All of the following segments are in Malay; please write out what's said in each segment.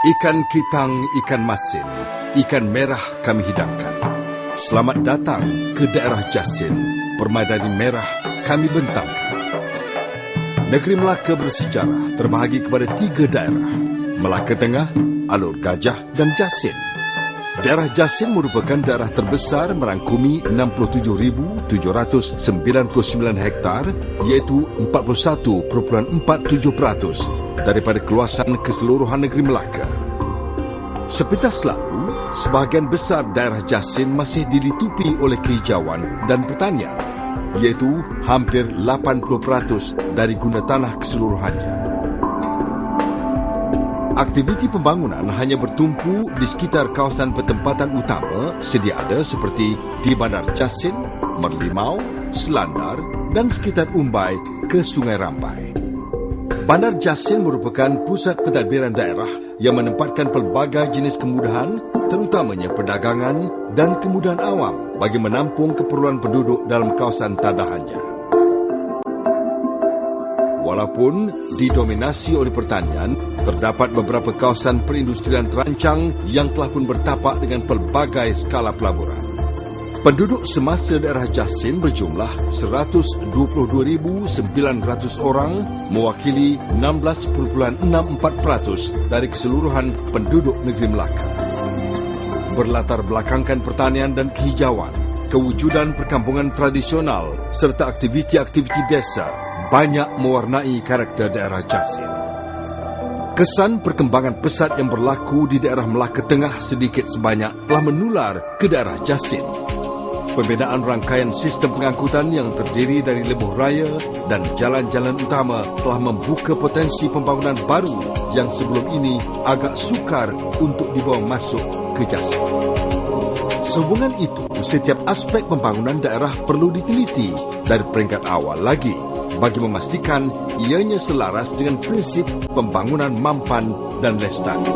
Ikan kitang, ikan masin, ikan merah kami hidangkan. Selamat datang ke daerah Jasin, permadani merah kami bentangkan. Negeri Melaka bersejarah terbahagi kepada 3 daerah, Melaka Tengah, Alor Gajah dan Jasin. Daerah Jasin merupakan daerah terbesar merangkumi 67,799 hektar, iaitu 41.47% daripada keluasan keseluruhan negeri Melaka. Sepintas lalu, sebahagian besar daerah Jasin masih dilitupi oleh kehijauan dan pertanian, iaitu hampir 80% dari guna tanah keseluruhannya. Aktiviti pembangunan hanya bertumpu di sekitar kawasan pertempatan utama sedia ada seperti di Bandar Jasin, Merlimau, Selandar dan sekitar Umbai ke Sungai Rambai. Bandar Jasin merupakan pusat pentadbiran daerah yang menempatkan pelbagai jenis kemudahan, terutamanya perdagangan dan kemudahan awam bagi menampung keperluan penduduk dalam kawasan tadahannya. Walaupun didominasi oleh pertanian, terdapat beberapa kawasan perindustrian terancang yang telah pun bertapak dengan pelbagai skala pelaburan. Penduduk semasa daerah Jasin berjumlah 122,900 orang, mewakili 16.64% dari keseluruhan penduduk negeri Melaka. Berlatar belakangkan pertanian dan kehijauan, kewujudan perkampungan tradisional serta aktiviti-aktiviti desa banyak mewarnai karakter daerah Jasin. Kesan perkembangan pesat yang berlaku di daerah Melaka Tengah sedikit sebanyak telah menular ke daerah Jasin. Pembinaan rangkaian sistem pengangkutan yang terdiri dari lebuh raya dan jalan-jalan utama telah membuka potensi pembangunan baru yang sebelum ini agak sukar untuk dibawa masuk ke Jasin. Sehubungan itu, setiap aspek pembangunan daerah perlu diteliti dari peringkat awal lagi bagi memastikan ianya selaras dengan prinsip pembangunan mampan dan lestari.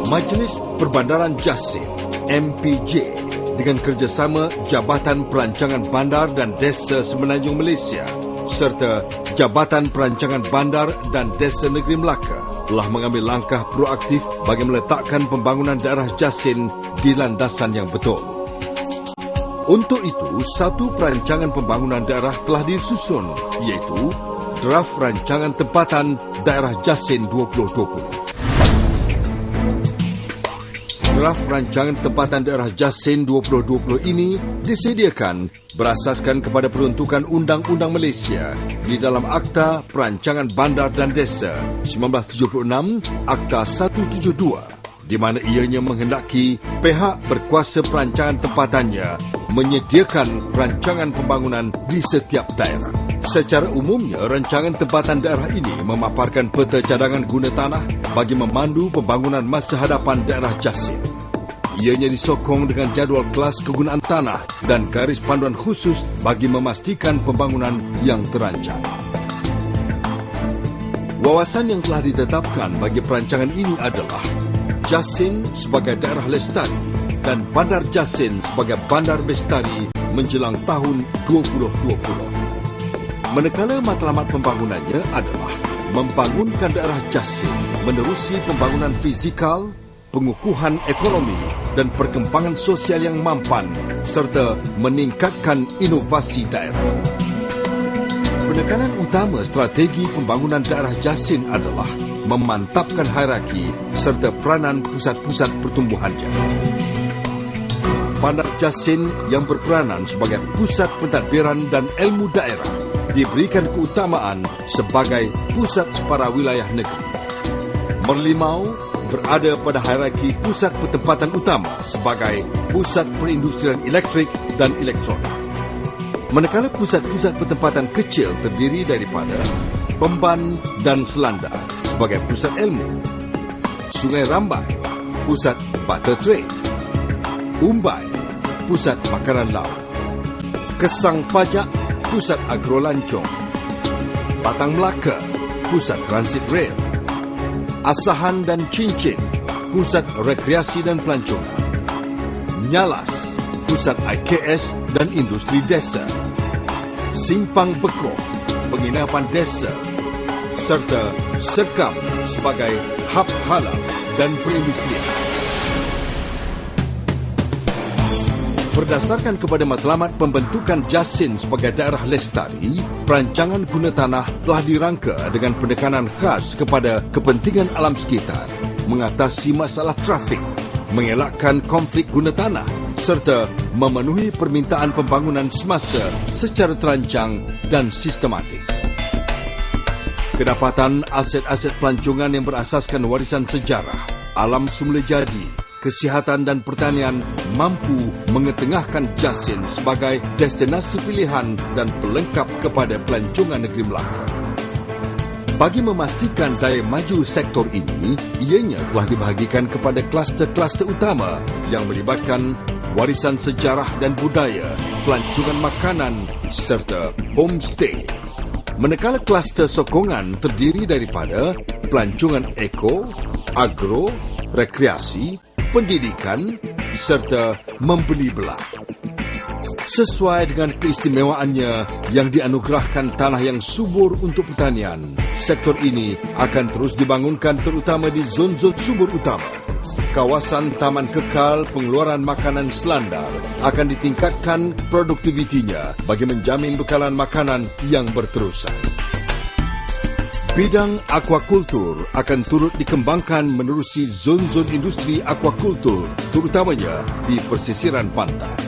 Majlis Perbandaran Jasin MPJ dengan kerjasama Jabatan Perancangan Bandar dan Desa Semenanjung Malaysia serta Jabatan Perancangan Bandar dan Desa Negeri Melaka telah mengambil langkah proaktif bagi meletakkan pembangunan daerah Jasin di landasan yang betul. Untuk itu, satu perancangan pembangunan daerah telah disusun, iaitu Draft Rancangan Tempatan Daerah Jasin 2020. Draft Rancangan Tempatan Daerah Jasin 2020 ini disediakan berasaskan kepada peruntukan Undang-Undang Malaysia di dalam Akta Perancangan Bandar dan Desa 1976, Akta 172, di mana ianya menghendaki pihak berkuasa perancangan tempatannya menyediakan rancangan pembangunan di setiap daerah. Secara umumnya, rancangan tempatan daerah ini memaparkan peta cadangan guna tanah bagi memandu pembangunan masa hadapan daerah Jasin. Ianya disokong dengan jadual kelas kegunaan tanah dan garis panduan khusus bagi memastikan pembangunan yang terancang. Wawasan yang telah ditetapkan bagi perancangan ini adalah Jasin sebagai daerah lestari dan Bandar Jasin sebagai bandar bestari menjelang tahun 2020. Manakala matlamat pembangunannya adalah membangunkan daerah Jasin menerusi pembangunan fizikal, pengukuhan ekonomi dan perkembangan sosial yang mampan serta meningkatkan inovasi daerah. Penekanan utama strategi pembangunan daerah Jasin adalah memantapkan hierarki serta peranan pusat-pusat pertumbuhannya. Bandar Jasin yang berperanan sebagai pusat pentadbiran dan ilmu daerah diberikan keutamaan sebagai pusat separa wilayah negeri. Merlimau berada pada hierarki pusat pertempatan utama sebagai pusat perindustrian elektrik dan elektronik. Manakala pusat-pusat pertempatan kecil terdiri daripada Pemban dan Selandar sebagai pusat ilmu, Sungai Rambai, pusat butter trade, Umbai, pusat makanan laut, Kesang Pajak, pusat agrolancong, Batang Melaka, pusat transit rail, Asahan dan Cincin, pusat rekreasi dan pelancongan, Nyalas, pusat IKS dan industri desa, Simpang Bekoh, penginapan desa, serta Serkam sebagai hub halal dan perindustrian. Berdasarkan kepada matlamat pembentukan Jasin sebagai daerah lestari, perancangan guna tanah telah dirangka dengan penekanan khas kepada kepentingan alam sekitar, mengatasi masalah trafik, mengelakkan konflik guna tanah serta memenuhi permintaan pembangunan semasa secara terancang dan sistematik. Kedapatan aset-aset pelancongan yang berasaskan warisan sejarah, alam semula jadi, kesihatan dan pertanian mampu mengetengahkan Jasin sebagai destinasi pilihan dan pelengkap kepada pelancongan negeri Melaka. Bagi memastikan daya maju sektor ini, ianya telah dibahagikan kepada kluster-kluster utama yang melibatkan warisan sejarah dan budaya, pelancongan makanan serta homestay. Manakala kluster sokongan terdiri daripada pelancongan eko, agro, rekreasi, pendidikan serta membeli belah. Sesuai dengan keistimewaannya yang dianugerahkan tanah yang subur untuk pertanian, sektor ini akan terus dibangunkan terutama di zon-zon subur utama. Kawasan taman kekal pengeluaran makanan selandar akan ditingkatkan produktivitinya bagi menjamin bekalan makanan yang berterusan. Bidang aquakultur akan turut dikembangkan menerusi zon-zon industri aquakultur, terutamanya di pesisiran pantai.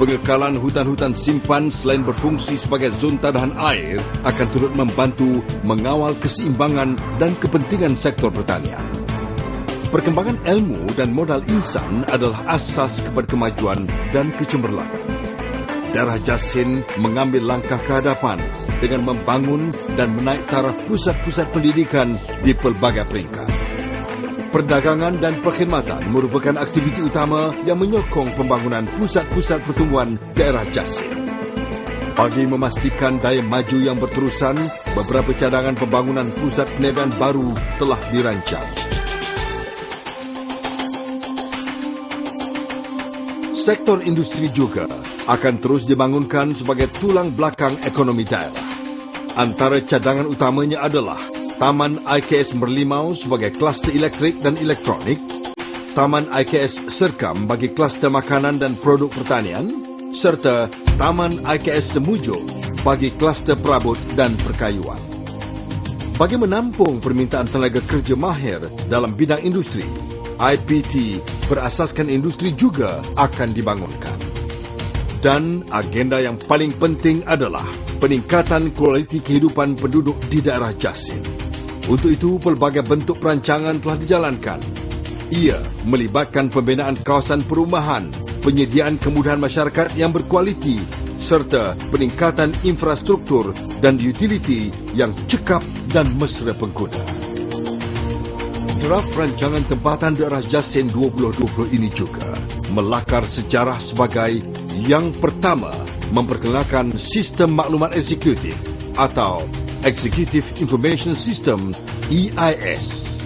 Pengekalan hutan-hutan simpan selain berfungsi sebagai zon tadahan air akan turut membantu mengawal keseimbangan dan kepentingan sektor pertanian. Perkembangan ilmu dan modal insan adalah asas kepada kemajuan dan kecemerlangan. Daerah Jasin mengambil langkah ke hadapan dengan membangun dan menaik taraf pusat-pusat pendidikan di pelbagai peringkat. Perdagangan dan perkhidmatan merupakan aktiviti utama yang menyokong pembangunan pusat-pusat pertumbuhan daerah Jasin. Bagi memastikan daya maju yang berterusan, beberapa cadangan pembangunan pusat perniagaan baru telah dirancang. Sektor industri juga akan terus dibangunkan sebagai tulang belakang ekonomi daerah. Antara cadangan utamanya adalah Taman IKS Merlimau sebagai kluster elektrik dan elektronik, Taman IKS Serkam bagi kluster makanan dan produk pertanian, serta Taman IKS Semujuk bagi kluster perabot dan perkayuan. Bagi menampung permintaan tenaga kerja mahir dalam bidang industri, IPT berasaskan industri juga akan dibangunkan. Dan agenda yang paling penting adalah peningkatan kualiti kehidupan penduduk di daerah Jasin. Untuk itu, pelbagai bentuk perancangan telah dijalankan. Ia melibatkan pembinaan kawasan perumahan, penyediaan kemudahan masyarakat yang berkualiti, serta peningkatan infrastruktur dan utiliti yang cekap dan mesra pengguna. Draft rancangan tempatan daerah Jasin 2020 ini juga melakar sejarah sebagai yang pertama memperkenalkan sistem maklumat eksekutif atau Executive Information System EIS.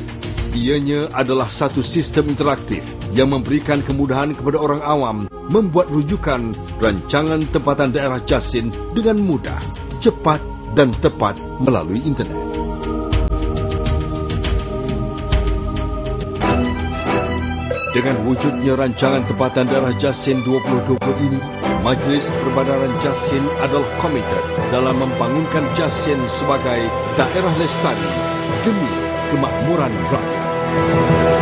Ianya adalah satu sistem interaktif yang memberikan kemudahan kepada orang awam membuat rujukan rancangan tempatan daerah Jasin dengan mudah, cepat dan tepat melalui internet. Dengan wujudnya rancangan tempatan daerah Jasin 2020 ini, Majlis Perbadaran Jasin adalah komited dalam membangunkan Jasin sebagai daerah lestari demi kemakmuran rakyat.